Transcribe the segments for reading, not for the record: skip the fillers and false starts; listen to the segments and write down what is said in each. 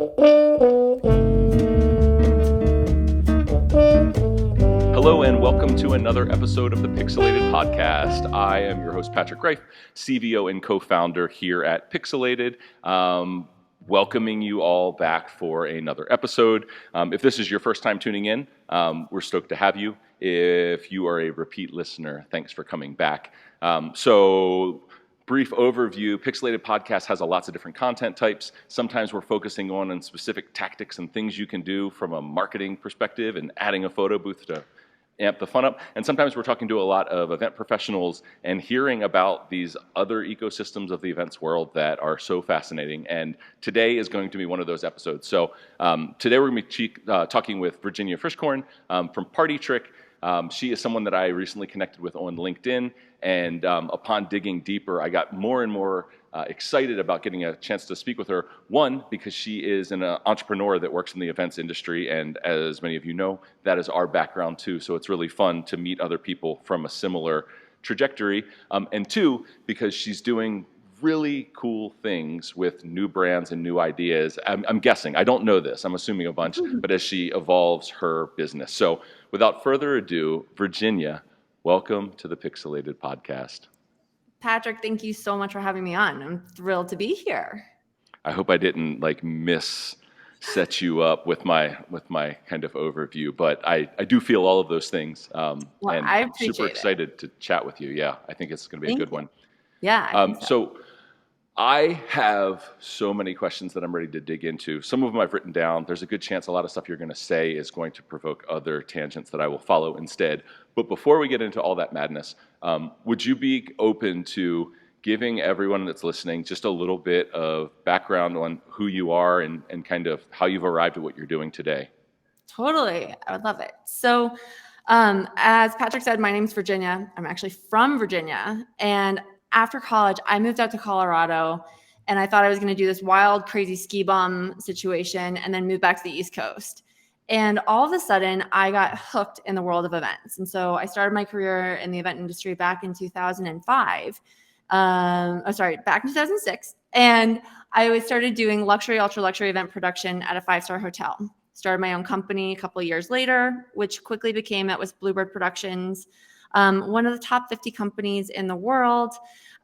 Hello and welcome to another episode of the Pixilated Podcast. I am your host, Patrick Rife, CVO and co-founder here at Pixilated. Welcoming you all back for another episode. If this is your first time tuning in, we're stoked to have you. If you are a repeat listener, thanks for coming back. Brief overview, Pixilated Podcast has lots of different content types. Sometimes we're focusing on specific tactics and things you can do from a marketing perspective and adding a photo booth to amp the fun up. And sometimes we're talking to a lot of event professionals and hearing about these other ecosystems of the events world that are so fascinating. And today is going to be one of those episodes. So today we're going to be talking with Virginia Frischkorn from Partytrick. She is someone that I recently connected with on LinkedIn, and upon digging deeper, I got more and more excited about getting a chance to speak with her. One, because she is an entrepreneur that works in the events industry, and as many of you know, that is our background too, so it's really fun to meet other people from a similar trajectory. And two, because she's doing really cool things with new brands and new ideas. I'm guessing, I don't know this, I'm assuming a bunch, but as she evolves her business. So without further ado, Virginia, welcome to the Pixilated Podcast. Patrick, thank you so much for having me on. I'm thrilled to be here. I hope I didn't set you up with my kind of overview, but I do feel all of those things. And I appreciate super excited to chat with you. Yeah, I think it's going to be a good one. Yeah. So I have so many questions that I'm ready to dig into. Some of them I've written down. There's a good chance a lot of stuff you're going to say is going to provoke other tangents that I will follow instead. But before we get into all that madness, would you be open to giving everyone that's listening just a little bit of background on who you are and kind of how you've arrived at what you're doing today? Totally. I would love it. So as Patrick said, my name's Virginia. I'm actually from Virginia. And after college, I moved out to Colorado, and I thought I was going to do this wild, crazy ski bum situation and then move back to the East Coast. And all of a sudden, I got hooked in the world of events. And so I started my career in the event industry back in 2005. Back in 2006. And I started doing luxury, ultra luxury event production at a 5-star hotel. Started my own company a couple of years later, which quickly became Bluebird Productions. One of the top 50 companies in the world,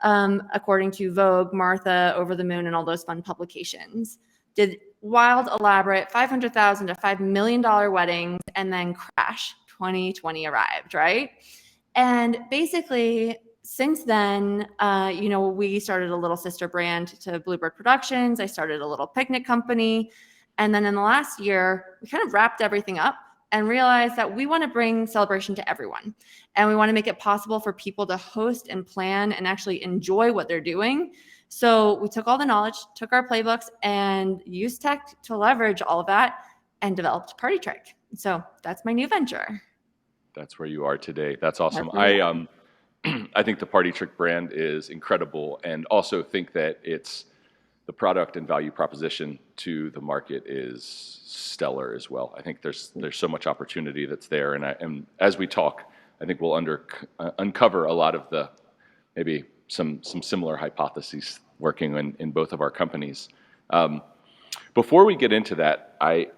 according to Vogue, Martha, Over the Moon, and all those fun publications. Did wild, elaborate $500,000 to $5 million weddings, and then crash. 2020 arrived, right? And basically, since then, we started a little sister brand to Bluebird Productions. I started a little picnic company. And then in the last year, we kind of wrapped everything up and realized that we want to bring celebration to everyone. And we want to make it possible for people to host and plan and actually enjoy what they're doing. So we took all the knowledge, took our playbooks, and used tech to leverage all of that and developed Partytrick. So that's my new venture. That's where you are today. That's awesome. I think the Partytrick brand is incredible, and also think that the product and value proposition to the market is stellar as well. I think there's so much opportunity that's there, and as we talk, I think we'll uncover a lot of the maybe some similar hypotheses working in both of our companies. Before we get into that, I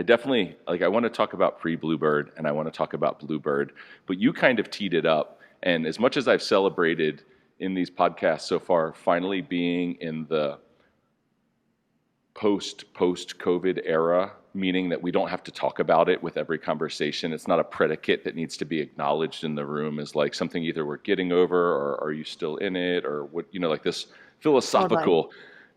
definitely I want to talk about pre-Bluebird and I want to talk about Bluebird, but you kind of teed it up. And as much as I've celebrated in these podcasts so far, finally being in the post-COVID era, meaning that we don't have to talk about it with every conversation. It's not a predicate that needs to be acknowledged in the room as something either we're getting over or are you still in it, or what, this philosophical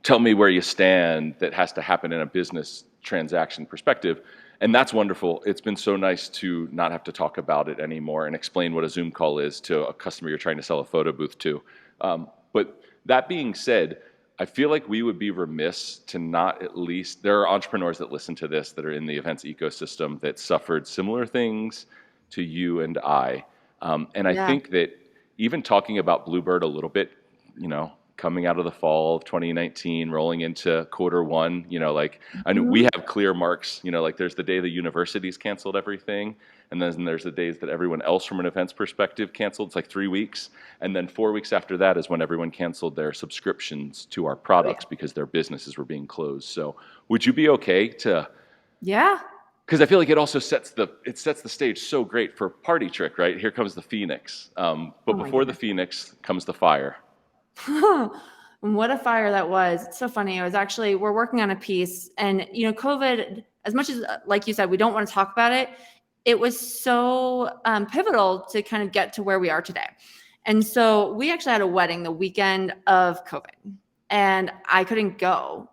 tell me where you stand that has to happen in a business transaction perspective. And that's wonderful. It's been so nice to not have to talk about it anymore and explain what a Zoom call is to a customer you're trying to sell a photo booth to. But that being said, I feel like we would be remiss to not at least, there are entrepreneurs that listen to this that are in the events ecosystem that suffered similar things to you and I. I think that even talking about Bluebird a little bit, coming out of the fall of 2019, rolling into quarter one, I know we Mhm. have clear marks, like there's the day the universities canceled everything. And then there's the days that everyone else from an events perspective canceled. It's like 3 weeks. And then 4 weeks after that is when everyone canceled their subscriptions to our Oh, yeah. products because their businesses were being closed. So would you be okay to, Yeah. because I feel like it also sets the stage so great for Partytrick, right? Here comes the Phoenix. But Oh my before the goodness. Phoenix comes the fire. And what a fire that was. It's so funny. It was actually, we're working on a piece, and COVID, as much as, like you said, we don't want to talk about it, it was so pivotal to kind of get to where we are today. And so we actually had a wedding the weekend of COVID, and I couldn't go.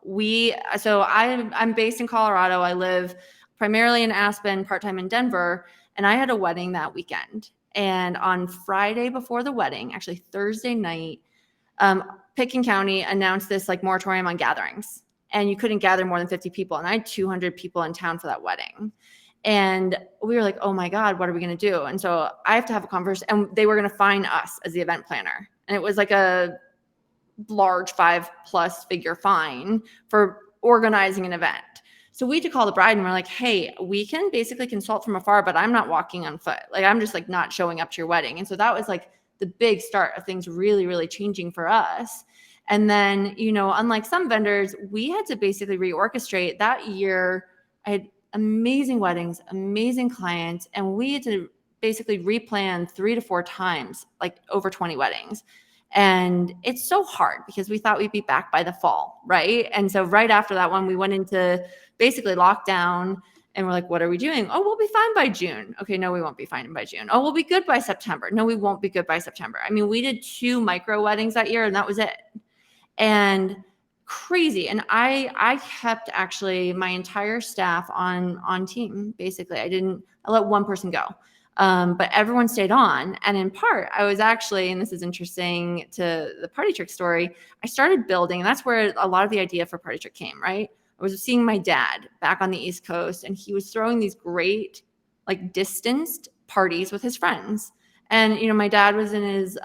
So I'm based in Colorado. I live primarily in Aspen, part-time in Denver, and I had a wedding that weekend. And on Friday before the wedding, actually Thursday night, Pickens County announced this like moratorium on gatherings, and you couldn't gather more than 50 people. And I had 200 people in town for that wedding. And we were like, oh my God, what are we going to do? And so I have to have a conversation, and they were going to fine us as the event planner. And it was like a large 5+ figure fine for organizing an event. So we had to call the bride, and we're like, hey, we can basically consult from afar, but I'm not walking on foot. Like, I'm just like not showing up to your wedding. And so that was like the big start of things really, really changing for us. And then, unlike some vendors, we had to basically reorchestrate that year. I had amazing weddings, amazing clients, and we had to basically replan 3 to 4 times, like over 20 weddings. And it's so hard because we thought we'd be back by the fall, right? And so right after that one, we went into basically lockdown, and we're like, what are we doing? Oh, we'll be fine by June. Okay, no, we won't be fine by June. Oh, we'll be good by September. No, we won't be good by September. I mean, we did 2 micro weddings that year, and that was it. And crazy. And I kept actually my entire staff on team. Basically, I let one person go. But everyone stayed on. And in part, I was actually, and this is interesting to the Partytrick story, I started building, and that's where a lot of the idea for Partytrick came, right? I was seeing my dad back on the East Coast, and he was throwing these great, like, distanced parties with his friends. And, my dad was in his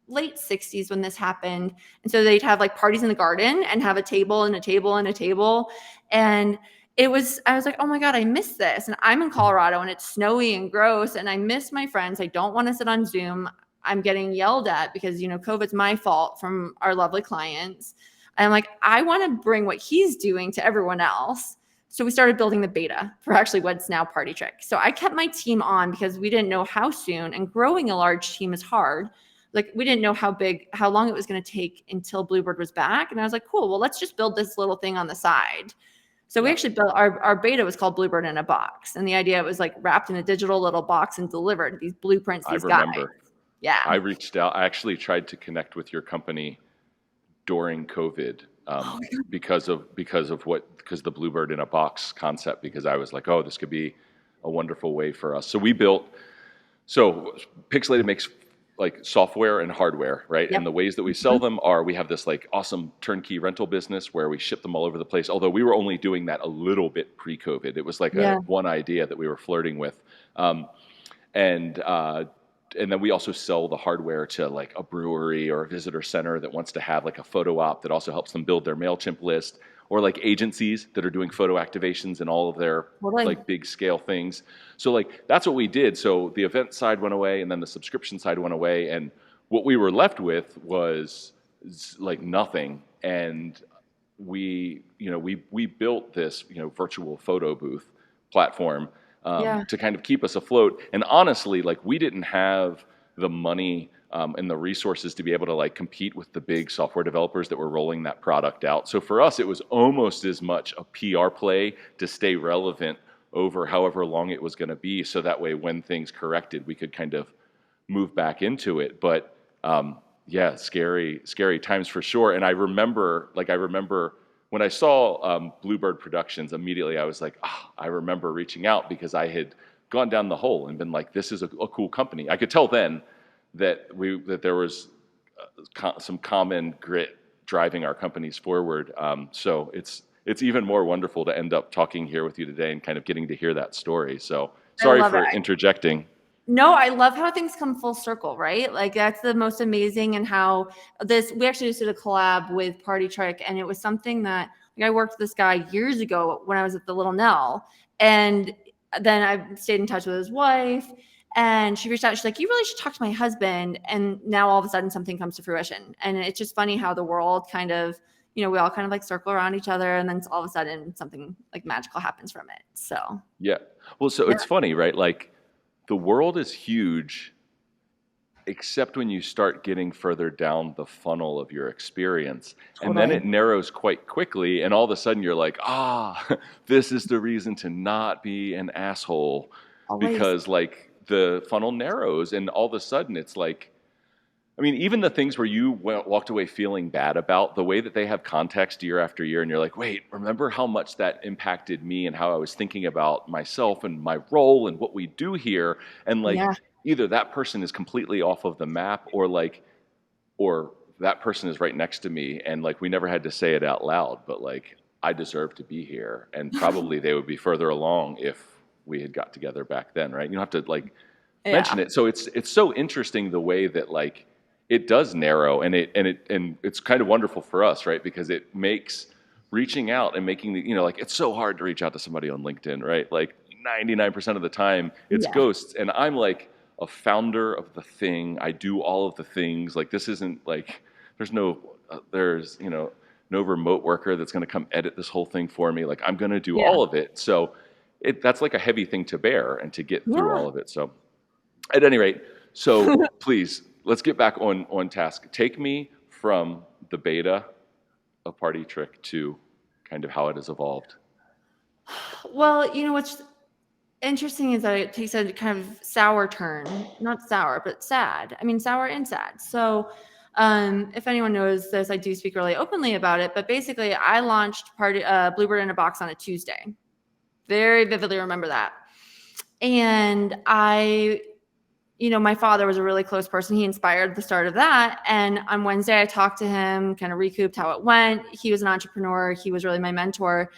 late 60s when this happened. And so they'd have like parties in the garden and have a table and a table and a table. And I was like, oh my God, I miss this. And I'm in Colorado, and it's snowy and gross, and I miss my friends. I don't want to sit on Zoom. I'm getting yelled at because, COVID's my fault from our lovely clients. And I'm like, I want to bring what he's doing to everyone else. So we started building the beta for actually what's now Partytrick. So I kept my team on because we didn't know how soon, and growing a large team is hard. Like, we didn't know how long it was going to take until Bluebird was back. And I was like, cool, well, let's just build this little thing on the side. So we actually built our beta was called Bluebird in a Box. And the idea was like wrapped in a digital little box and delivered these blueprints, these guides. Yeah. I reached out. I actually tried to connect with your company during COVID because of the Bluebird in a Box concept, because I was like, oh, this could be a wonderful way for us. So Pixilated makes like software and hardware, right? Yep. And the ways that we sell them are, we have this like awesome turnkey rental business where we ship them all over the place. Although we were only doing that a little bit pre-COVID. It was like one idea that we were flirting with. And then we also sell the hardware to like a brewery or a visitor center that wants to have like a photo op that also helps them build their MailChimp list, or like agencies that are doing photo activations and all of their like big scale things. So like that's what we did. So the event side went away, and then the subscription side went away, and what we were left with was like nothing. And we built this virtual photo booth platform to kind of keep us afloat. And honestly, like, we didn't have the money and the resources to be able to like compete with the big software developers that were rolling that product out. So for us, it was almost as much a PR play to stay relevant over however long it was going to be. So that way, when things corrected, we could kind of move back into it. But yeah, scary times for sure. And I remember when I saw Bluebird Productions, immediately I was like, I remember reaching out because I had gone down the hole and been like, this is a cool company. I could tell then that there was some common grit driving our companies forward. So it's even more wonderful to end up talking here with you today and kind of getting to hear that story. So sorry for interjecting. No, I love how things come full circle, right? Like that's the most amazing, and how we actually just did a collab with Partytrick, and it was something that like I worked with this guy years ago when I was at the Little Nell, and then I stayed in touch with his wife, and she reached out. She's like, "You really should talk to my husband." And now all of a sudden something comes to fruition, and it's just funny how the world kind of, we all kind of like circle around each other, and then all of a sudden something like magical happens from it. So Yeah. Well, so yeah, it's funny, right? Like the world is huge, except when you start getting further down the funnel of your experience. And then totally. it narrows quite quickly. And all of a sudden you're like, this is the reason to not be an asshole, Always. because like the funnel narrows. And all of a sudden it's like, I mean, even the things where you walked away feeling bad about, the way that they have context year after year, and you're like, wait, remember how much that impacted me and how I was thinking about myself and my role and what we do here? And like, Yeah. either that person is completely off of the map, or that person is right next to me, and like we never had to say it out loud, but like I deserve to be here, and probably they would be further along if we had got together back then, right? You don't have to like mention Yeah. it. So it's so interesting the way that like it does narrow, and it's kind of wonderful for us, right? Because it makes reaching out and making the, like it's so hard to reach out to somebody on LinkedIn, right? Like 99% of the time it's Yeah. ghosts, and I'm like a founder of the thing. I do all of the things. Like this isn't like there's no remote worker that's going to come edit this whole thing for me. Like I'm going to do Yeah. all of it. So that's like a heavy thing to bear and to get through Yeah. all of it. So at any rate, so please, let's get back on task. Take me from the beta of Partytrick to kind of how it has evolved. Well, what's interesting is that it takes a kind of sour turn, not sour, but sad. I mean, sour and sad. So, if anyone knows this, I do speak really openly about it. But basically, I launched Bluebird in a Box on a Tuesday. Very vividly remember that. And my father was a really close person. He inspired the start of that. And on Wednesday, I talked to him, kind of recouped how it went. He was an entrepreneur. He was really my mentor,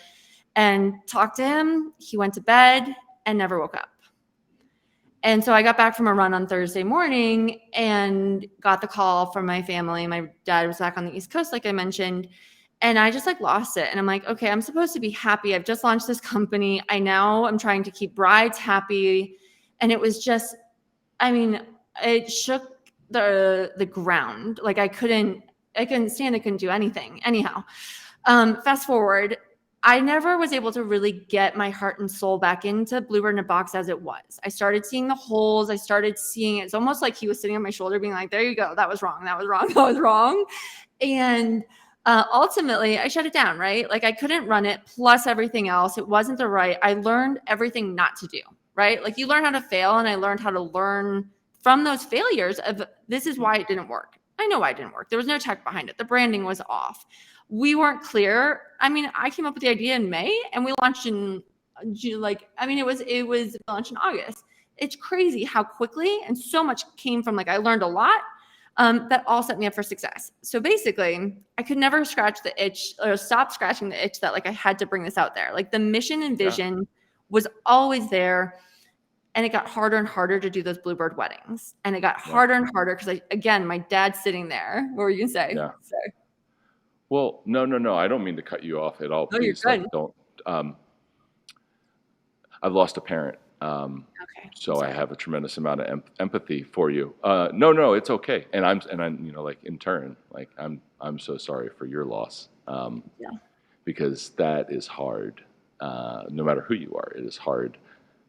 and talked to him. He went to bed and never woke up. And so I got back from a run on Thursday morning and got the call from my family. My dad was back on the East Coast, like I mentioned. And I just like lost it. And I'm like, okay, I'm supposed to be happy. I've just launched this company. I'm trying to keep brides happy. And it was just, I mean, it shook the ground. Like I couldn't stand, I couldn't do anything. Anyhow, fast forward, I never was able to really get my heart and soul back into Bluebird in a Box as it was. I started seeing the holes. I started seeing it. It's almost like he was sitting on my shoulder being like, there you go. That was wrong. That was wrong. That was wrong. And ultimately, I shut it down, right? Like I couldn't run it plus everything else. It wasn't the right. I learned everything not to do, right? Like you learn how to fail, and I learned how to learn from those failures of this is why it didn't work. I know why it didn't work. There was no tech behind it. The branding was off. We weren't clear. I mean, I came up with the idea in May and we launched in June. It was launched in August. It's crazy how quickly and so much came from I learned a lot. That all set me up for success. So basically, I could never scratch the itch or stop scratching the itch that I had to bring this out there. Like the mission and vision was always there. And it got harder and harder to do those Bluebird weddings. And it got harder and harder because, my dad's sitting there. What were you going to say? Yeah. Well, no. I don't mean to cut you off at all. No, you're Please, good. don't. I've lost a parent. Okay. So I have a tremendous amount of empathy for you. No, it's okay. And I'm in turn, I'm so sorry for your loss. Because that is hard. No matter who you are, it is hard.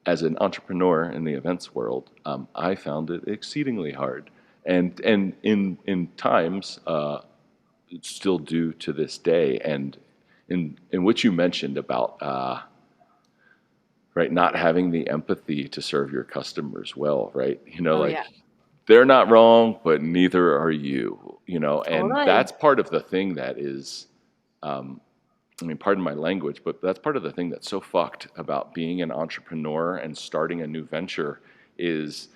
As an entrepreneur in the events world, I found it exceedingly hard, and in times still do to this day. And in which you mentioned about right, not having the empathy to serve your customers well, right? They're not wrong, but neither are you. And Totally. that's part of the thing that is. Pardon my language, but that's part of the thing that's so fucked about being an entrepreneur and starting a new venture is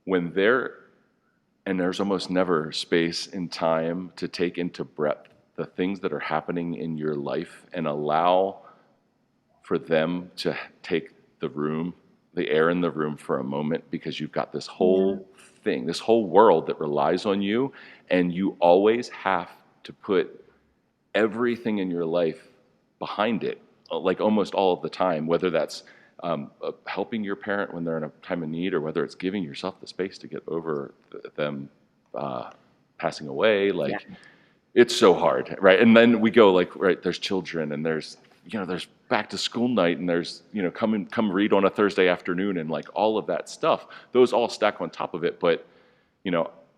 when there's almost never space and time to take into breadth the things that are happening in your life and allow for them to take the room the air in the room for a moment, because you've got this whole thing, this whole world that relies on you, and you always have to put everything in your life behind it, like almost all of the time, whether that's helping your parent when they're in a time of need, or whether it's giving yourself the space to get over them passing away. Like, it's so hard, right? And then we go like, right, there's children, and there's back to school night, and there's, come read on a Thursday afternoon, and like all of that stuff, those all stack on top of it. But,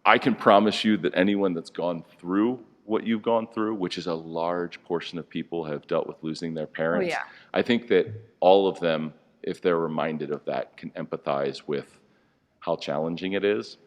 I can promise you that anyone that's gone through what you've gone through, which is a large portion of people have dealt with losing their parents. I think that all of them, if they're reminded of that, can empathize with how challenging it is.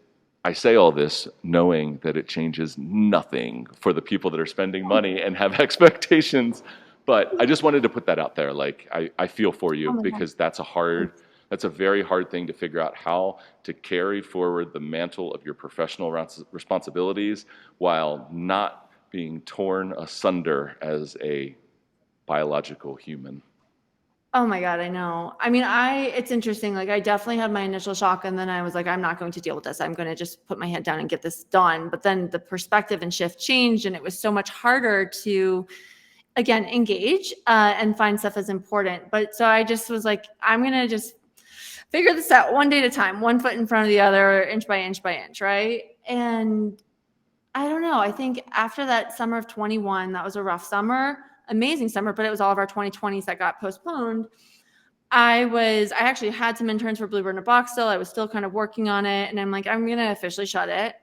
I say all this knowing that it changes nothing for the people that are spending money and have expectations. But I just wanted to put that out there. Like, I feel for you, because that's a very hard thing to figure out, how to carry forward the mantle of your professional responsibilities while not being torn asunder as a biological human. Oh my God, I know. I mean, it's interesting. Like, I definitely had my initial shock, and then I was like, I'm not going to deal with this. I'm going to just put my head down and get this done. But then the perspective and shift changed, and it was so much harder to, again, engage and find stuff as important. But so I just was like, I'm going to just figure this out one day at a time, one foot in front of the other, inch by inch by inch, right? And I don't know. I think after that summer of 21, that was a rough summer, amazing summer, but it was all of our 2020s that got postponed. I actually had some interns for Bluebird in a Box still. I was still kind of working on it. And I'm like, I'm going to officially shut it.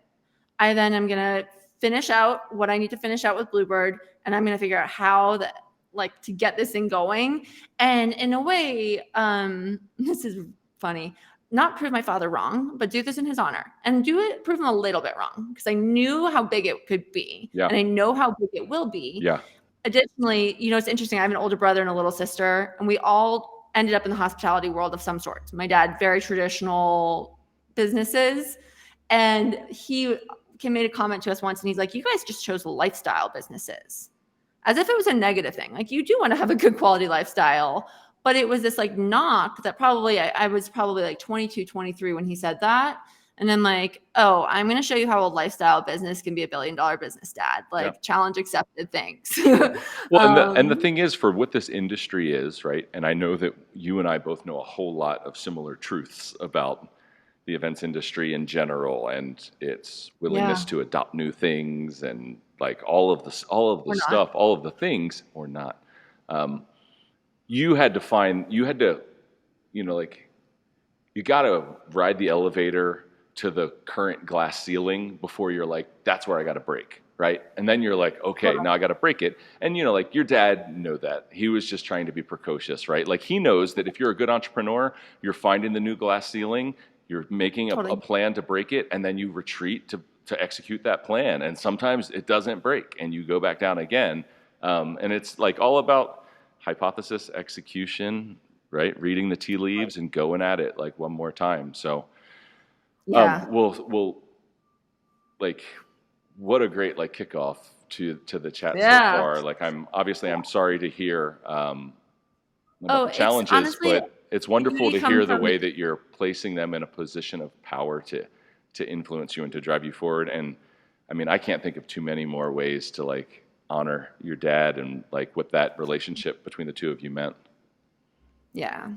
I'm going to finish out what I need to finish out with Bluebird. And I'm going to figure out how to get this thing going. And in a way, this is funny, not prove my father wrong, but do this in his honor, and prove him a little bit wrong, because I knew how big it could be. And I know how big it will be. Additionally, it's interesting. I have an older brother and a little sister, and we all ended up in the hospitality world of some sort. My dad, very traditional businesses. And he made a comment to us once, and he's like, you guys just chose lifestyle businesses, as if it was a negative thing. Like, you do want to have a good quality lifestyle. But it was this like knock that probably, I was probably like 22, 23 when he said that. And then like, oh, I'm going to show you how a lifestyle business can be $1 billion business, Dad. Like, challenge accepted, thanks. Well, and the thing is, for what this industry is, right? And I know that you and I both know a whole lot of similar truths about the events industry in general, and its willingness to adopt new things, and like all of the stuff, all of the things, or not. You had to, you got to ride the elevator to the current glass ceiling before you're like, that's where I got to break, right? And then you're like, okay, now I got to break it. And, like, your dad knew that. He was just trying to be precocious, right? Like, he knows that if you're a good entrepreneur, you're finding the new glass ceiling, you're making a plan to break it, and then you retreat to execute that plan. And sometimes it doesn't break, and you go back down again. And it's like all about hypothesis, execution, right? Reading the tea leaves and going at it like one more time. So, we'll like, what a great like kickoff to the chat so far. Like, I'm sorry to hear about the challenges, honestly, but it's wonderful to hear the way that you're placing them in a position of power to influence you and to drive you forward. And I mean, I can't think of too many more ways to like honor your dad and like what that relationship between the two of you meant. Yeah.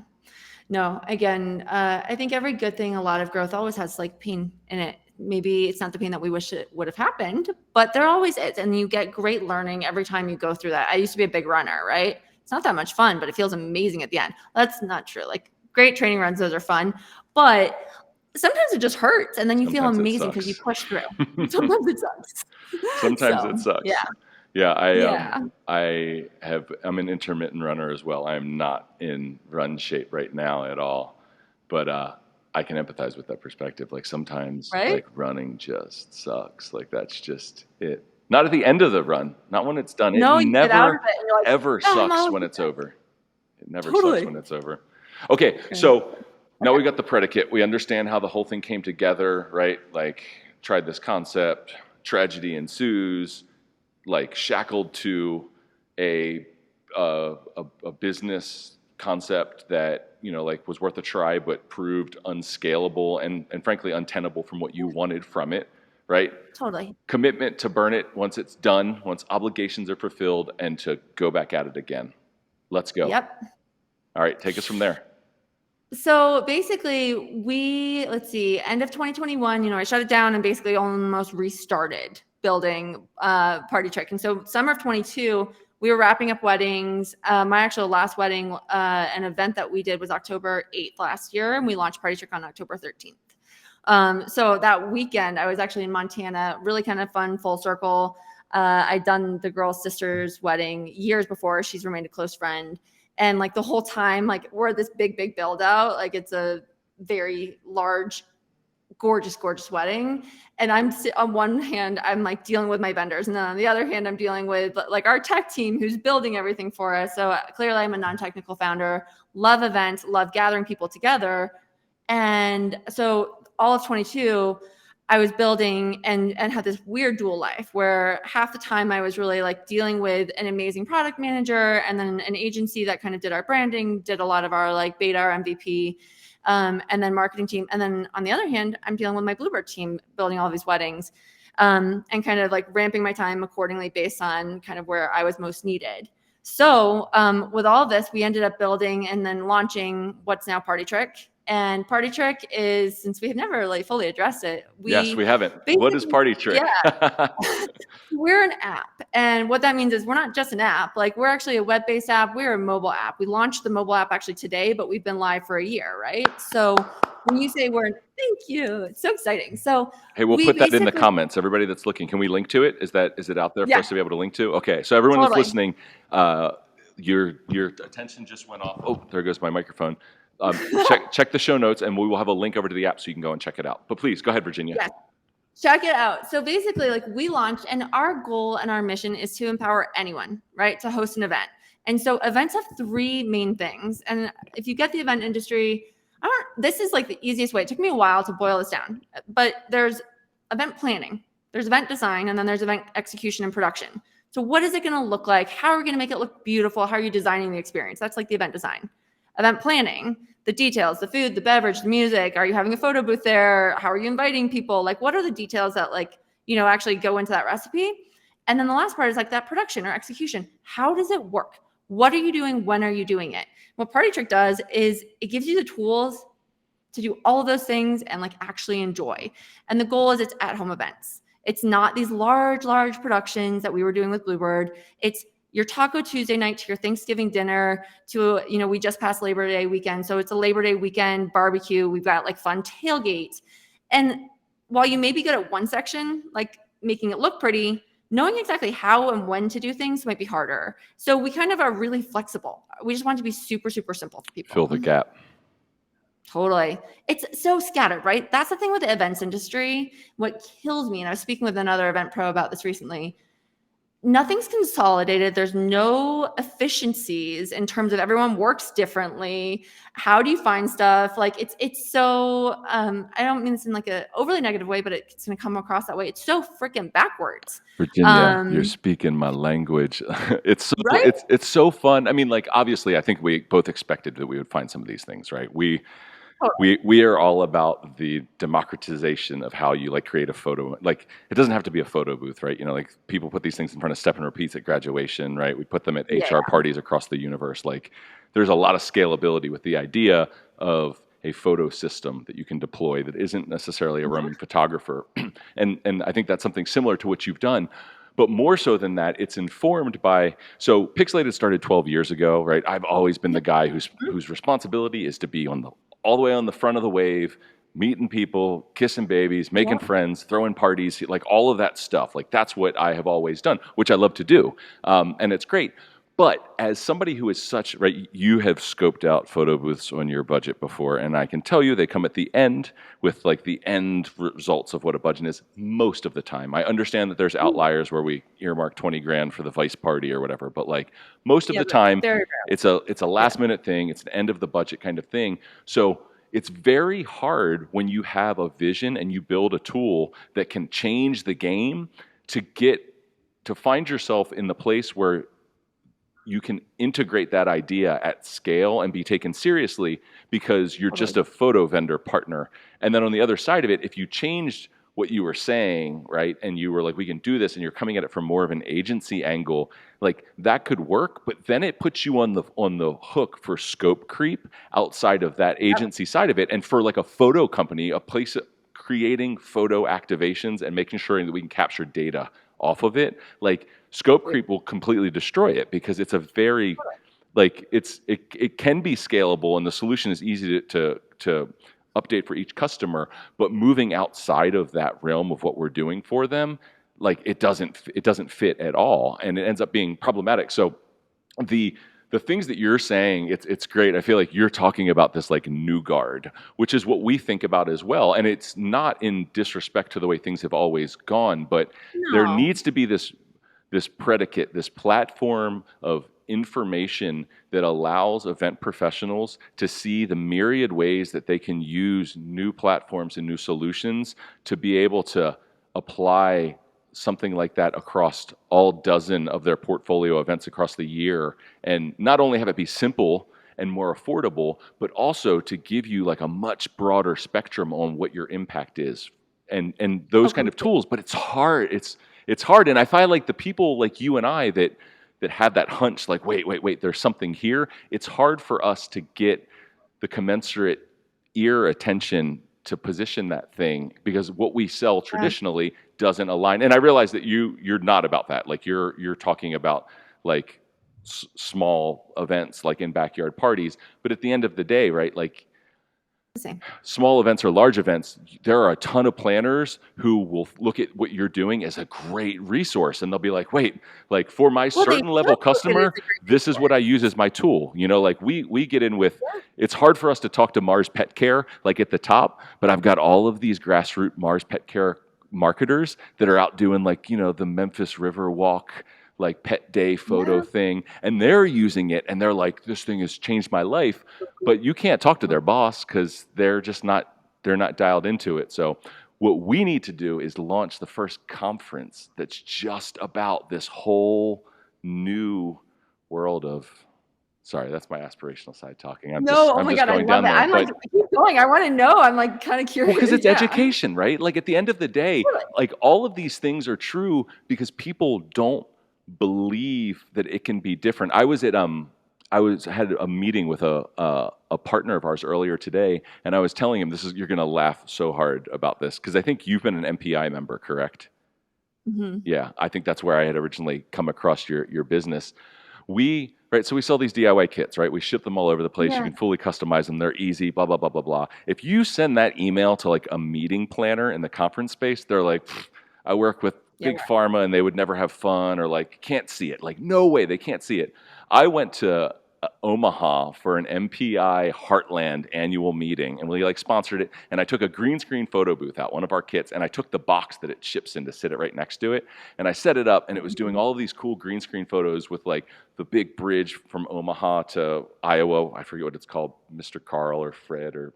No, again, I think every good thing, a lot of growth always has like pain in it. Maybe it's not the pain that we wish it would have happened, but there always is. And you get great learning every time you go through that. I used to be a big runner, right? It's not that much fun, but it feels amazing at the end. That's not true. Like, great training runs, those are fun, but sometimes it just hurts, and then you feel amazing because you push through. Sometimes it sucks. It sucks. Yeah. I'm an intermittent runner as well. I'm not in run shape right now at all, but I can empathize with that perspective. Like, sometimes like running just sucks. Like, that's just it. Not at the end of the run, not when it's done. No, it you never get out of it and you're like, ever sucks when it's over. It never sucks when it's over. Okay, so now we got the predicate. We understand how the whole thing came together, right? Like, tried this concept, tragedy ensues, like shackled to a business concept that, like was worth a try, but proved unscalable and frankly untenable from what you wanted from it, right? Totally. Commitment to burn it once it's done, once obligations are fulfilled, and to go back at it again. Let's go. Yep. All right, take us from there. So basically, let's see, end of 2021, I shut it down and basically almost restarted building Partytrick. And so summer of 22, we were wrapping up weddings. My actual last wedding, an event that we did was October 8th last year, and we launched Partytrick on October 13th. So that weekend, I was actually in Montana, really kind of fun, full circle. I'd done the girl's sister's wedding years before. She's remained a close friend. And like the whole time, like we're at this big build out. Like it's a very large, gorgeous wedding. And on one hand, I'm like dealing with my vendors. And then on the other hand, I'm dealing with like our tech team who's building everything for us. So clearly I'm a non-technical founder, love events, love gathering people together. And so all of 22, I was building and had this weird dual life where half the time I was really like dealing with an amazing product manager and then an agency that kind of did our branding, did a lot of our like beta, our MVP, and then marketing team. And then on the other hand, I'm dealing with my Bluebird team, building all these weddings, and kind of like ramping my time accordingly based on kind of where I was most needed. So with all of this, we ended up building and then launching what's now Partytrick. And Partytrick is, since we have never really fully addressed it. Yes, we haven't. What is Partytrick? Yeah. We're an app. And what that means is we're not just an app. Like we're actually a web-based app. We're a mobile app. We launched the mobile app actually today, but we've been live for a year, right? So when you say thank you. It's so exciting. So hey, we'll put that in the comments. Everybody that's looking, can we link to it? Is it out there for us to be able to link to? Okay. So everyone that's listening, your attention just went off. Oh, there goes my microphone. Check the show notes, and we will have a link over to the app so you can go and check it out. But please go ahead, Virginia. Yes. Check it out. So basically, like we launched, and our goal and our mission is to empower anyone, right, to host an event. And so events have three main things. And if you get the event industry, this is like the easiest way. It took me a while to boil this down, but there's event planning, there's event design, and then there's event execution and production. So what is it going to look like? How are we going to make it look beautiful? How are you designing the experience? That's like the event design. Event planning, the details, the food, the beverage, the music. Are you having a photo booth there? How are you inviting people? Like, what are the details that actually go into that recipe? And then the last part is like that production or execution. How does it work? What are you doing? When are you doing it? What Partytrick does is it gives you the tools to do all of those things and like actually enjoy. And the goal is it's at-home events. It's not these large productions that we were doing with Bluebird. It's your Taco Tuesday night to your Thanksgiving dinner to, we just passed Labor Day weekend. So it's a Labor Day weekend barbecue. We've got like fun tailgates. And while you may be good at one section, like making it look pretty, knowing exactly how and when to do things might be harder. So we kind of are really flexible. We just want to be super simple for people. Fill the gap. Totally. It's so scattered, right? That's the thing with the events industry. What kills me, and I was speaking with another event pro about this recently, nothing's consolidated. There's no efficiencies in terms of everyone works differently. How do you find stuff? Like it's so, I don't mean this in like a overly negative way, but it's going to come across that way. It's so freaking backwards. Virginia, you're speaking my language. It's so fun. I mean, like, obviously I think we both expected that we would find some of these things, right? We are all about the democratization of how you like create a photo. Like it doesn't have to be a photo booth, right? Like people put these things in front of step and repeats at graduation, right? We put them at HR parties across the universe. Like there's a lot of scalability with the idea of a photo system that you can deploy that isn't necessarily a roaming photographer. And I think that's something similar to what you've done. But more so than that, it's informed by, so Pixilated started 12 years ago, right? I've always been the guy whose responsibility is to be all the way on the front of the wave, meeting people, kissing babies, making friends, throwing parties, like all of that stuff. Like that's what I have always done, which I love to do. And it's great. But as somebody who is right, you have scoped out photo booths on your budget before, and I can tell you they come at the end with like the end results of what a budget is most of the time. I understand that there's outliers where we earmark 20 grand for the vice party or whatever, but like most of the time it's a last minute thing. It's an end of the budget kind of thing. So it's very hard when you have a vision and you build a tool that can change the game to find yourself in the place where you can integrate that idea at scale and be taken seriously because you're just a photo vendor partner. And then on the other side of it, if you changed what you were saying, right, and you were like, we can do this, and you're coming at it from more of an agency angle, like that could work, but then it puts you on the hook for scope creep outside of that agency side of it. And for like a photo company, a place creating photo activations and making sure that we can capture data off of it, like scope creep will completely destroy it, because it's a very like it can be scalable and the solution is easy to update for each customer, but moving outside of that realm of what we're doing for them, like it doesn't fit at all, and it ends up being problematic. So the things that you're saying, it's great. I feel like you're talking about this like new guard, which is what we think about as well. And it's not in disrespect to the way things have always gone, but there needs to be this predicate, this platform of information that allows event professionals to see the myriad ways that they can use new platforms and new solutions to be able to apply something like that across all dozen of their portfolio events across the year, and not only have it be simple and more affordable, but also to give you like a much broader spectrum on what your impact is, and those kind of tools. But it's hard. It's hard, and I find like the people like you and I that have that hunch, like wait, there's something here. It's hard for us to get the commensurate ear attention to position that thing, because what we sell traditionally doesn't align. And I realize that you're not about that. Like you're talking about like small events, like in backyard parties. But at the end of the day, right, like small events or large events, there are a ton of planners who will look at what you're doing as a great resource, and they'll be like, wait, like for my certain level customer, this is what I use as my tool. You know, like we get in with, it's hard for us to talk to Mars Pet Care like at the top, but I've got all of these grassroots Mars Pet Care marketers that are out doing like, you know, the Memphis River Walk like pet day photo thing, and they're using it and they're like, this thing has changed my life. But you can't talk to their boss because they're not dialed into it. So what we need to do is launch the first conference that's just about this whole new world of, sorry, that's my aspirational side talking. I'm just going down there. I'm like, keep going. I want to know. I'm like kind of curious. Well, because it's education, right? Like at the end of the day, like all of these things are true because people don't believe that it can be different. I had a meeting with a partner of ours earlier today, and I was telling him, you're going to laugh so hard about this, because I think you've been an MPI member, correct? Mm-hmm. Yeah, I think that's where I had originally come across your business. So we sell these DIY kits, right? We ship them all over the place. You can fully customize them. They're easy, blah, blah, blah, blah, blah. If you send that email to like a meeting planner in the conference space, they're like, I work with big pharma and they would never have fun, or like can't see it. Like no way, they can't see it. I went to Omaha for an MPI Heartland annual meeting, and we like sponsored it, and I took a green screen photo booth out, one of our kits, and I took the box that it ships in to sit it right next to it, and I set it up, and it was doing all of these cool green screen photos with like the big bridge from Omaha to Iowa. I forget what it's called, Mr. Carl or Fred, or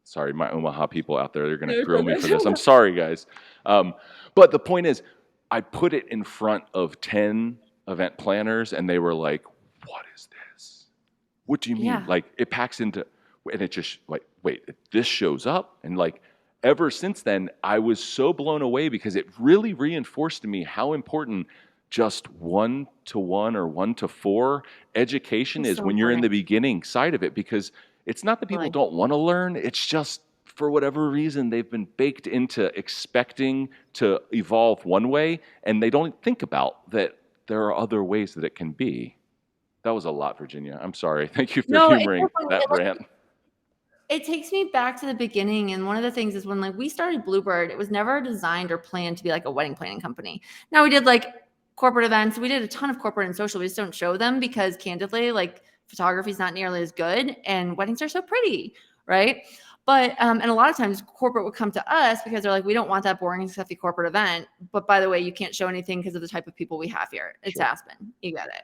sorry, my Omaha people out there, they're going to grill me for this. I'm sorry, guys. But the point is, I put it in front of 10 event planners, and they were like, what is this? What do you mean? Yeah. Like, it packs into, and it just, like, wait, this shows up? And, like, ever since then, I was so blown away because it really reinforced to me how important just 1-to-1 or 1-to-4 education is when you're in the beginning side of it, because it's not that people don't want to learn. It's just for whatever reason, they've been baked into expecting to evolve one way, and they don't think about that there are other ways that it can be. That was a lot, Virginia. I'm sorry. Thank you for humoring that rant. It takes me back to the beginning, and one of the things is when like we started Bluebird, it was never designed or planned to be like a wedding planning company. Now we did like corporate events. We did a ton of corporate and social. We just don't show them because candidly, like photography is not nearly as good, and weddings are so pretty, right? But, and a lot of times corporate would come to us because they're like, we don't want that boring, stuffy corporate event. But by the way, you can't show anything because of the type of people we have here. It's Aspen. You get it.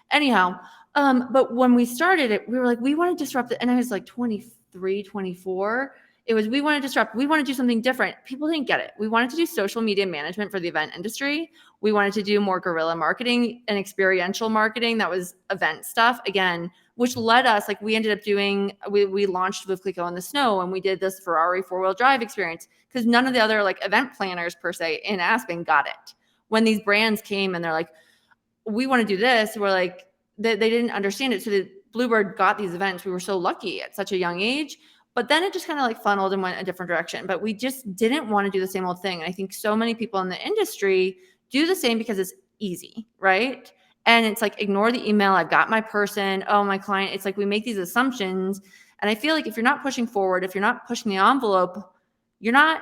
Anyhow, but when we started it, we were like, we want to disrupt it. And I was like 23, 24. It was, we want to disrupt. We want to do something different. People didn't get it. We wanted to do social media management for the event industry. We wanted to do more guerrilla marketing and experiential marketing. That was event stuff again, which led us, like we ended up doing, we launched with Clico in the Snow, and we did this Ferrari 4-wheel drive experience because none of the other like event planners per se in Aspen got it. When these brands came and they're like, we want to do this, we're like, they didn't understand it. So the Bluebird got these events. We were so lucky at such a young age, but then it just kind of like funneled and went a different direction. But we just didn't want to do the same old thing. And I think so many people in the industry do the same because it's easy, right? And it's like, ignore the email. I've got my person. Oh, my client. It's like, we make these assumptions. And I feel like if you're not pushing forward, if you're not pushing the envelope, you're not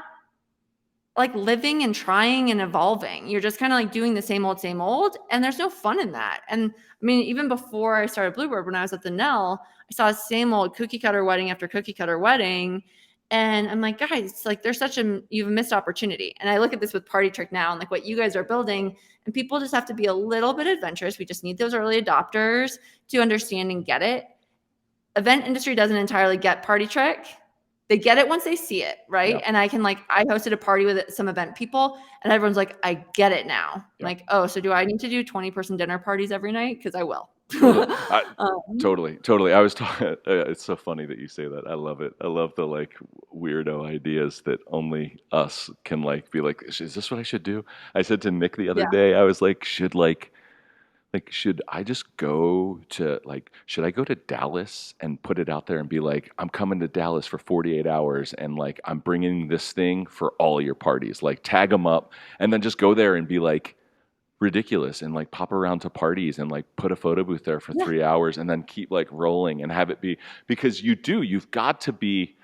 like living and trying and evolving. You're just kind of like doing the same old, and there's no fun in that. And I mean, even before I started Bluebird, when I was at the Nell, I saw the same old cookie cutter wedding after cookie cutter wedding. And I'm like, guys, it's like, there's you've missed opportunity. And I look at this with Partytrick now and like what you guys are building, and people just have to be a little bit adventurous. We just need those early adopters to understand and get it. Event industry doesn't entirely get Partytrick. They get it once they see it, right? Yep. And I hosted a party with some event people, and everyone's like, I get it now. Yep. Like, oh, so do I need to do 20-person dinner parties every night? Because I will. Totally. I was talking. It's so funny that you say that. I love it. I love the like weirdo ideas that only us can like be like. Is this what I should do? I said to Nick the other day. I was like, should I just go to should I go to Dallas and put it out there and be like, I'm coming to Dallas for 48 hours and like I'm bringing this thing for all your parties. Like tag them up and then just go there and be like ridiculous and like pop around to parties and like put a photo booth there for 3 hours and then keep like rolling and have it be, because you've got to be,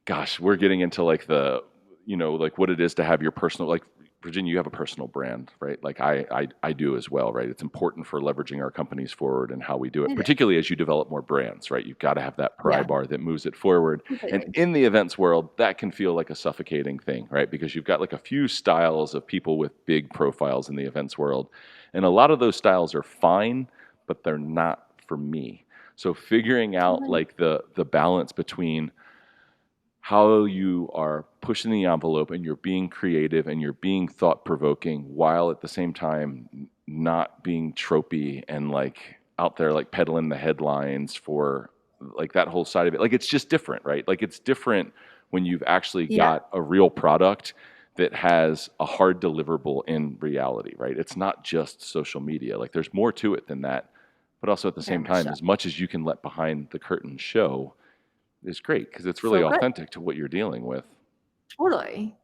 gosh, we're getting into like the, like what it is to have your personal, like Virginia, you have a personal brand, right? Like I do as well, right? It's important for leveraging our companies forward and how we do it, particularly as you develop more brands, right? You've got to have that pry bar that moves it forward. And in the events world, that can feel like a suffocating thing, right? Because you've got like a few styles of people with big profiles in the events world. And a lot of those styles are fine, but they're not for me. So figuring out like the balance between how you are pushing the envelope and you're being creative and you're being thought-provoking while at the same time not being tropey and like out there like peddling the headlines for like that whole side of it. Like it's just different, right? Like it's different when you've actually got a real product that has a hard deliverable in reality, right? It's not just social media. Like there's more to it than that. But also at the same time, as much as you can let behind the curtain show is great because it's really authentic to what you're dealing with. Totally.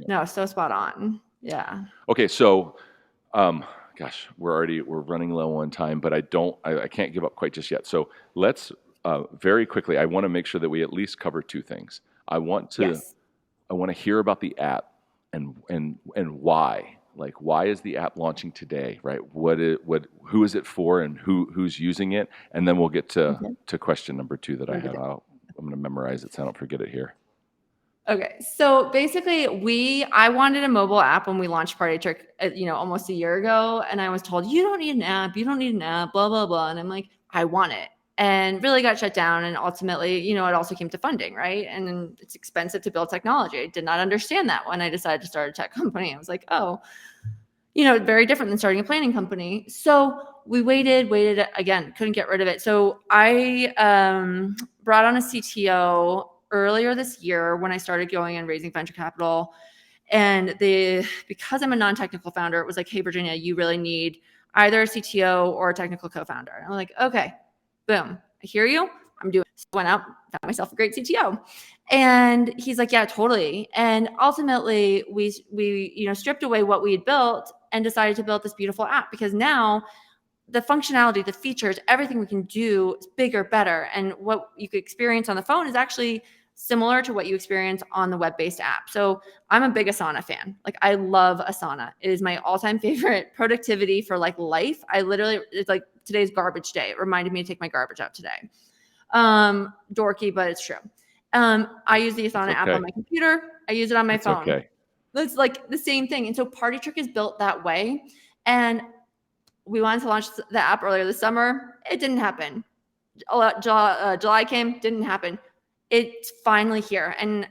No, so spot on. Yeah. Okay, so, gosh, we're running low on time, but I can't give up quite just yet. So let's very quickly. I want to make sure that we at least cover two things. I want to hear about the app and why. Like, why is the app launching today, right? Who is it for, and who's using it? And then we'll get to question number 2 that I have. I'm going to memorize it so I don't forget it here. Okay, so basically, I wanted a mobile app when we launched Partytrick, almost a year ago, and I was told you don't need an app, blah blah blah, and I'm like, I want it, and really got shut down. And ultimately, it also came to funding, right? And it's expensive to build technology. I did not understand that when I decided to start a tech company. I was like, oh, very different than starting a planning company. So we waited again, couldn't get rid of it. So I brought on a CTO earlier this year when I started going and raising venture capital. And because I'm a non-technical founder, it was like, hey, Virginia, you really need either a CTO or a technical co-founder. And I'm like, okay, boom, I hear you. I'm doing. So I went out, found myself a great CTO. And he's like, yeah, totally. And ultimately we stripped away what we had built and decided to build this beautiful app, because now the functionality, the features, everything we can do is bigger, better. And what you could experience on the phone is actually similar to what you experience on the web-based app. So I'm a big Asana fan. Like I love Asana. It is my all-time favorite productivity for like life. It's like today's garbage day. It reminded me to take my garbage out today. Dorky, but it's true. I use the Asana app on my computer. I use it on my phone. Okay. It's like the same thing. And so Partytrick is built that way. And we wanted to launch the app earlier this summer. It didn't happen. July came, didn't happen. it's finally here. And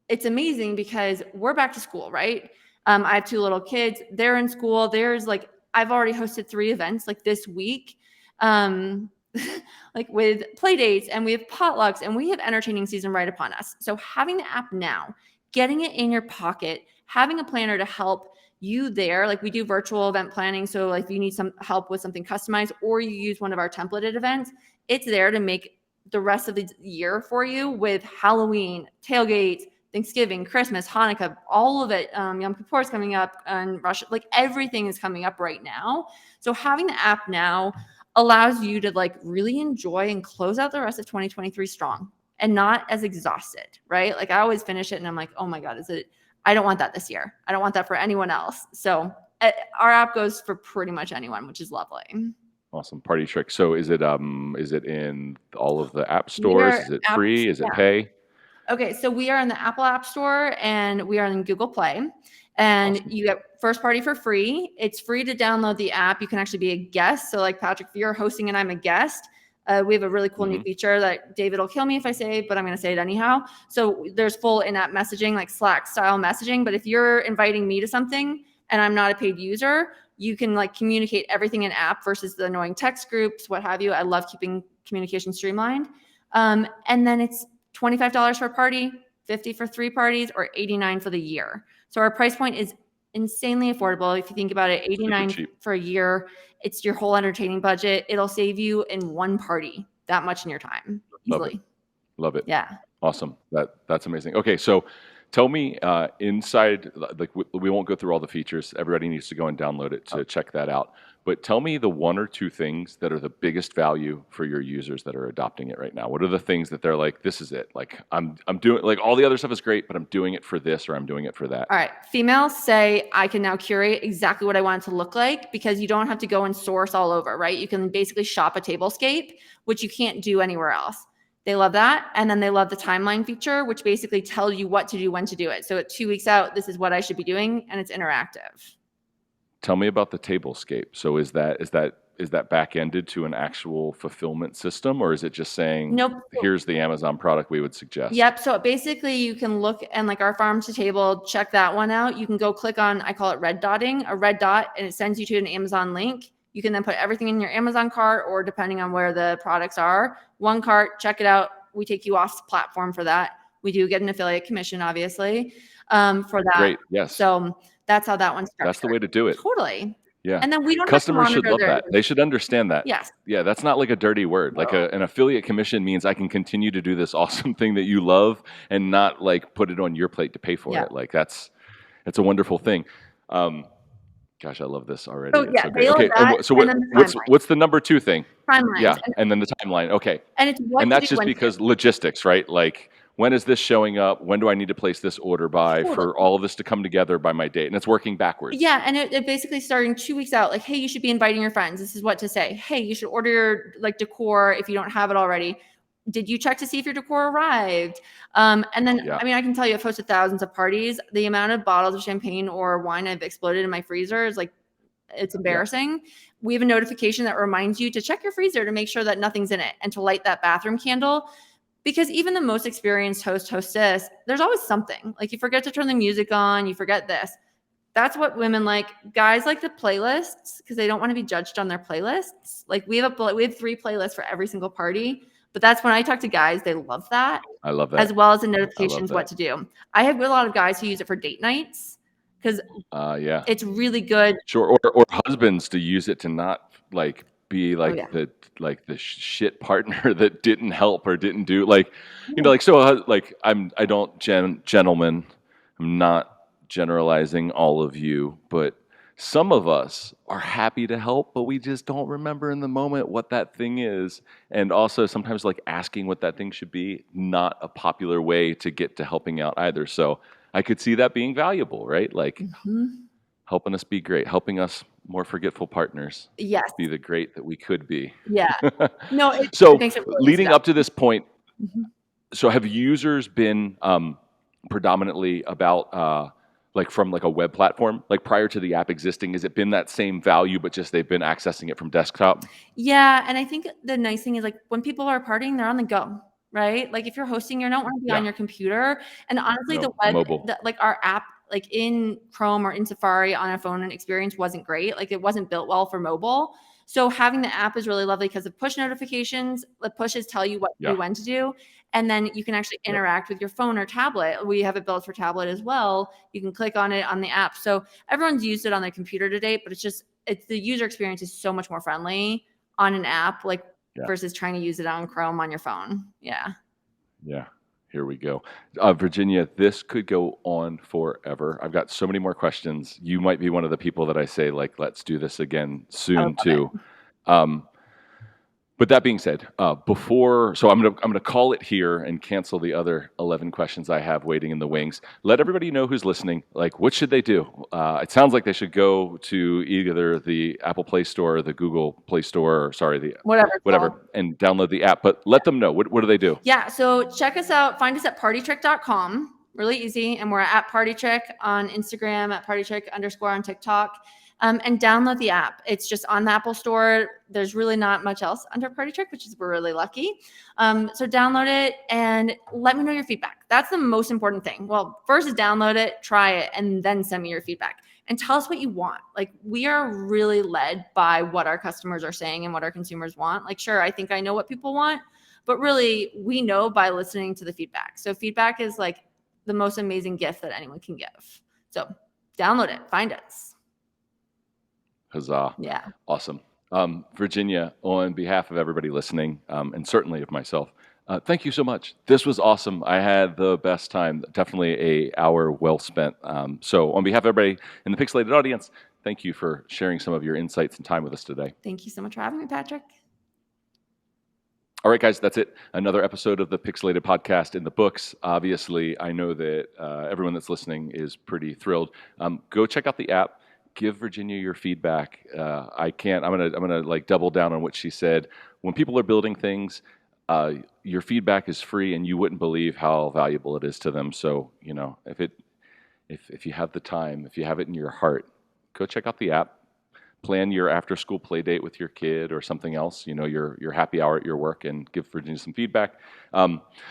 it's amazing because we're back to school, right? I have 2 little kids. They're in school. There's like, I've already hosted 3 events like this week, like with play dates, and we have potlucks, and we have entertaining season right upon us. So having the app now, getting it in your pocket, having a planner to help you there, like we do virtual event planning. So like if you need some help with something customized, or you use one of our templated events, it's there to make the rest of the year for you with Halloween, tailgates, Thanksgiving, Christmas, Hanukkah, all of it. Yom Kippur is coming up, and Russia, like everything is coming up right now. So having the app now allows you to like really enjoy and close out the rest of 2023 strong and not as exhausted, right? Like I always finish it and I'm like, oh my God, I don't want that this year. I don't want that for anyone else. So our app goes for pretty much anyone, which is lovely. Awesome. Partytrick. So is it in all of the app stores? Is it free? Is it pay? Okay, so we are in the Apple App Store and we are in Google Play, and Awesome. You get first party for free. It's free to download the app. You can actually be a guest. So like Patrick, if you're hosting and I'm a guest, we have a really cool new feature that David will kill me if I say, but I'm going to say it anyhow. So there's full in-app messaging, like Slack style messaging. But if you're inviting me to something and I'm not a paid user, you can like communicate everything in app versus the annoying text groups, what have you. I love keeping communication streamlined. And then it's $25 for a party, $50 for 3 parties, or $89 for the year. So our price point is insanely affordable. If you think about it, $89 for a year, it's your whole entertaining budget. It'll save you in one party that much in your time easily. Love it. Yeah. Awesome. That's amazing. Okay, so tell me inside, like we won't go through all the features. Everybody needs to go and download it to check that out. But tell me the 1 or 2 things that are the biggest value for your users that are adopting it right now. What are the things that they're like, this is it? Like I'm doing, like all the other stuff is great, but I'm doing it for this, or I'm doing it for that. All right. Females say, I can now curate exactly what I want it to look like, because you don't have to go and source all over, right? You can basically shop a tablescape, which you can't do anywhere else. They love that. And then they love the timeline feature, which basically tells you what to do, when to do it. So at 2 weeks out, this is what I should be doing, and it's interactive. Tell me about the tablescape. So is that back-ended to an actual fulfillment system, or is it just saying, nope, here's the Amazon product we would suggest? Yep. So basically you can look and like our farm to table, check that one out. You can go click on, I call it red dotting, a red dot, and it sends you to an Amazon link. You can then put everything in your Amazon cart, or depending on where the products are, one cart, check it out. We take you off the platform for that. We do get an affiliate commission, obviously, for that. Great. Yes. So that's how that one's structured. That's the way to do it. Totally. Yeah. And then we don't Customers have to should love monitor that. They should understand that. Yes. Yeah, that's not like a dirty word. Like an affiliate commission means I can continue to do this awesome thing that you love and not like put it on your plate to pay for it. Like it's a wonderful thing. Gosh, I love this already. So, yeah, so great. Okay, so what's the number 2 thing? Timelines. Yeah, and then the timeline. Okay. And that's just because logistics, right? Like, when is this showing up? When do I need to place this order by for all of this to come together by my date? And it's working backwards. Yeah, and it basically starting 2 weeks out, like, hey, you should be inviting your friends. This is what to say. Hey, you should order your like decor if you don't have it already. Did you check to see if your decor arrived? And then, I mean, I can tell you I've hosted thousands of parties. The amount of bottles of champagne or wine I've exploded in my freezer is like, it's embarrassing. Yeah. We have a notification that reminds you to check your freezer to make sure that nothing's in it and to light that bathroom candle. Because even the most experienced hostess, there's always something. Like you forget to turn the music on, you forget this. That's what women like. Guys like the playlists because they don't want to be judged on their playlists. Like we have 3 playlists for every single party. But that's when I talk to guys, they love that. I love that. As well as the notifications, what to do. I have a lot of guys who use it for date nights because it's really good. Sure, or husbands to use it to not like be like the shit partner that didn't help or didn't do like, you know, like, so like gentlemen, I'm not generalizing all of you, but some of us are happy to help, but we just don't remember in the moment what that thing is. And also sometimes like asking what that thing should be, not a popular way to get to helping out either. So I could see that being valuable, right? Like helping us be great, helping us more forgetful partners. Yes. Be the great that we could be. Yeah. No. So leading up to this point, so have users been predominantly about like from like a web platform, like prior to the app existing, has it been that same value, but just they've been accessing it from desktop? Yeah. And I think the nice thing is like when people are partying, they're on the go. right? Like if you're hosting, you don't want to be Yeah. on your computer. And honestly, No, the web, mobile. like our app, like in Chrome or in Safari on a phone and experience wasn't great. Like it wasn't built well for mobile. So having the app is really lovely because of push notifications. The pushes tell you what to Yeah. do, when to do, and then you can actually Yep. interact with your phone or tablet. We have it built for tablet as well. You can click on it on the app. So everyone's used it on their computer to date, but it's the user experience is so much more friendly on an app, like Yeah. versus trying to use it on Chrome on your phone. Yeah. Yeah. Here we go. Virginia, this could go on forever. I've got so many more questions. You might be one of the people that I say, like, let's do this again I soon would love too. it. But that being said, so I'm gonna call it here and cancel the other 11 questions I have waiting in the wings. Let everybody know who's listening. Like, what should they do? It sounds like they should go to either the Apple Play Store or the Google Play Store, or sorry, the Whatever it's whatever, called. and download the app. But let them know. What do they do? Yeah. So check us out. Find us at partytrick.com. Really easy. And we're at Partytrick on Instagram, at Partytrick _ on TikTok. And download the app. It's just on the Apple Store. There's really not much else under Partytrick, which is we're really lucky. So download it and let me know your feedback. That's the most important thing. Well, first is download it, try it, and then send me your feedback. And tell us what you want. Like we are really led by what our customers are saying and what our consumers want. Like, sure, I think I know what people want, but really we know by listening to the feedback. So feedback is like the most amazing gift that anyone can give. So download it, find us. Huzzah. Yeah. Awesome. Virginia, on behalf of everybody listening, and certainly of myself, thank you so much. This was awesome. I had the best time. Definitely an hour well spent. So on behalf of everybody in the Pixilated audience, thank you for sharing some of your insights and time with us today. Thank you so much for having me, Patrick. All right, guys, that's it. Another episode of the Pixilated Podcast in the books. Obviously, I know that everyone that's listening is pretty thrilled. Go check out the app. Give Virginia your feedback. I'm gonna like double down on what she said. When people are building things, your feedback is free, and you wouldn't believe how valuable it is to them. So if you have the time, if you have it in your heart, go check out the app. Plan your after-school play date with your kid or something else. Your happy hour at your work, and give Virginia some feedback.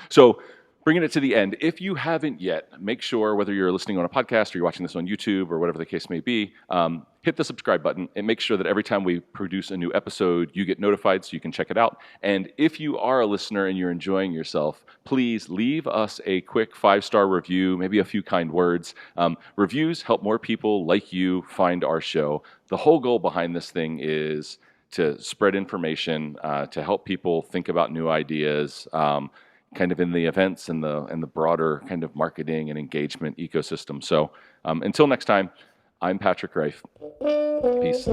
So. Bringing it to the end, if you haven't yet, make sure, whether you're listening on a podcast or you're watching this on YouTube or whatever the case may be, hit the subscribe button and make sure that every time we produce a new episode, you get notified so you can check it out. And if you are a listener and you're enjoying yourself, please leave us a quick 5-star review, maybe a few kind words. Reviews help more people like you find our show. The whole goal behind this thing is to spread information, to help people think about new ideas, kind of in the events and the broader kind of marketing and engagement ecosystem. So until next time, I'm Patrick Rife. Peace.